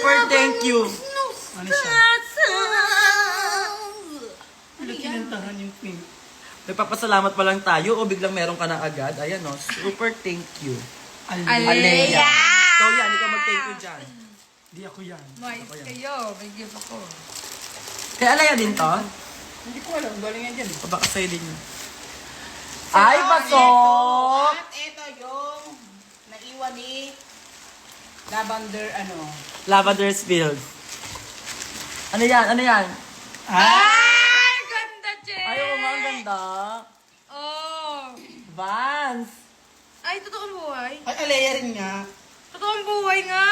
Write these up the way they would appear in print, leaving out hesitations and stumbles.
Super thank you. Ano siya? Ano kinantahan yung pink? Nagpapasalamat pa lang tayo o biglang meron ka na agad. Ayan o, super thank you. Alea. So yan, ikaw mag-thank you dyan. Di ako yan. Mais kayo. May gift ako. Kaya Alea din to? Hindi ko alam. Galing yan dyan. O baka sa'yo din yun. Ay, baso! At ito yung naiwan ni Lavender, Lavender's Field. Ano yan? Ano yan? Ay! Ganda, Che! Ay, oo nga, ang ganda. Oh! Vans. Ay, totoong buhay. Ay, Alea rin nga. Totoong buhay nga!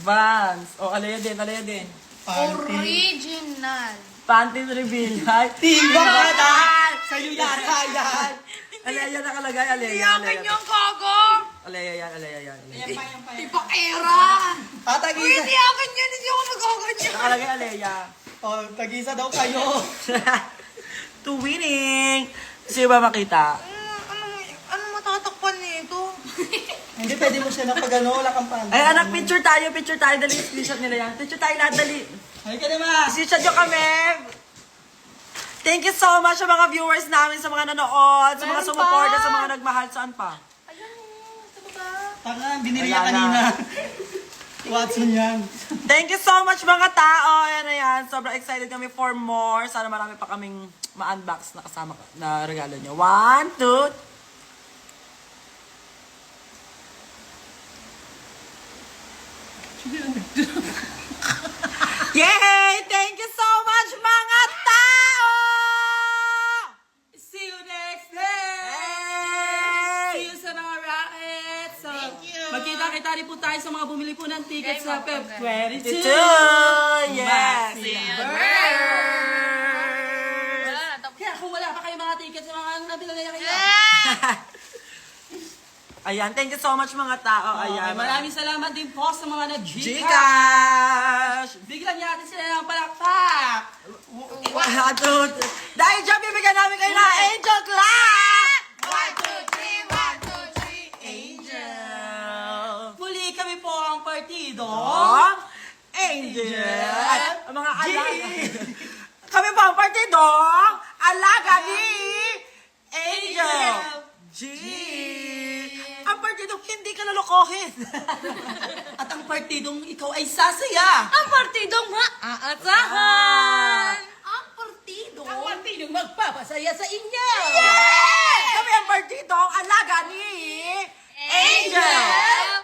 Vans. O, Alea din, Alea din. Panty. Original. Panties reveal. Ay, Tiba ka na! Sa'yo yata yan. Alea yan nakalagay, Alea. Iyakan Alea. yung kago! Alea yan, Alea yan. Alea. Ipakera! Uy, Tagisa. hindi akin yan. Hindi ako magaganyan. Nakalagay, Alea. Oh, tagisa daw kayo. To winning. Sino ba makita? Ano matatakpan nito? Hindi pwede mo siya napagano. Wala kang panty. Ay, anak, picture tayo. Dali, screenshot nila yan. Picture tayo lahat, dali. Ay ka naman. Screenshot nyo kami. Thank you so much sa mga viewers namin, sa mga nanood, sa mga Meron sumuporta, pa. sa mga nagmahal. Saan pa? Ayan o. Sa baba. Tanga, binili niya Wala na. kanina. Watson yan. Thank you so much mga tao. Ayan na yan. Sobrang excited kami for more. Sana marami pa kaming ma-unbox na kasama na regalo nyo. 1, 2, Yay! Thank you so much mga tao! See you next day! Hey! See you sa mga rockets! So, Magkita-kita rin po tayo sa mga bumili po ng tickets sa Feb 22. Ito! Yes! Kaya kung wala pa kayo mga tickets sa mga nabila na kayo. Ayan, thank you so much mga tao. Ayan. Maraming salamat din po sa mga nag-Gcash. Gcash! Bigyan niya natin sila ng palakpak. Dahil dyan, bibigyan namin kayo ng Angel Clap! 1, 2, 3, 1, 2, 3, Angel! Muli kami po ang partido. Ang Angel! Ang mga alaga. Kami pa ang partidong alaga ni Angel! G! Ang partidong hindi ka lalokohin. At ang partidong ikaw ay sasaya. Ang partidong maaasahan! Ang partidong magpapasaya sa inyo. Kami ang partidong alaga ni Angel!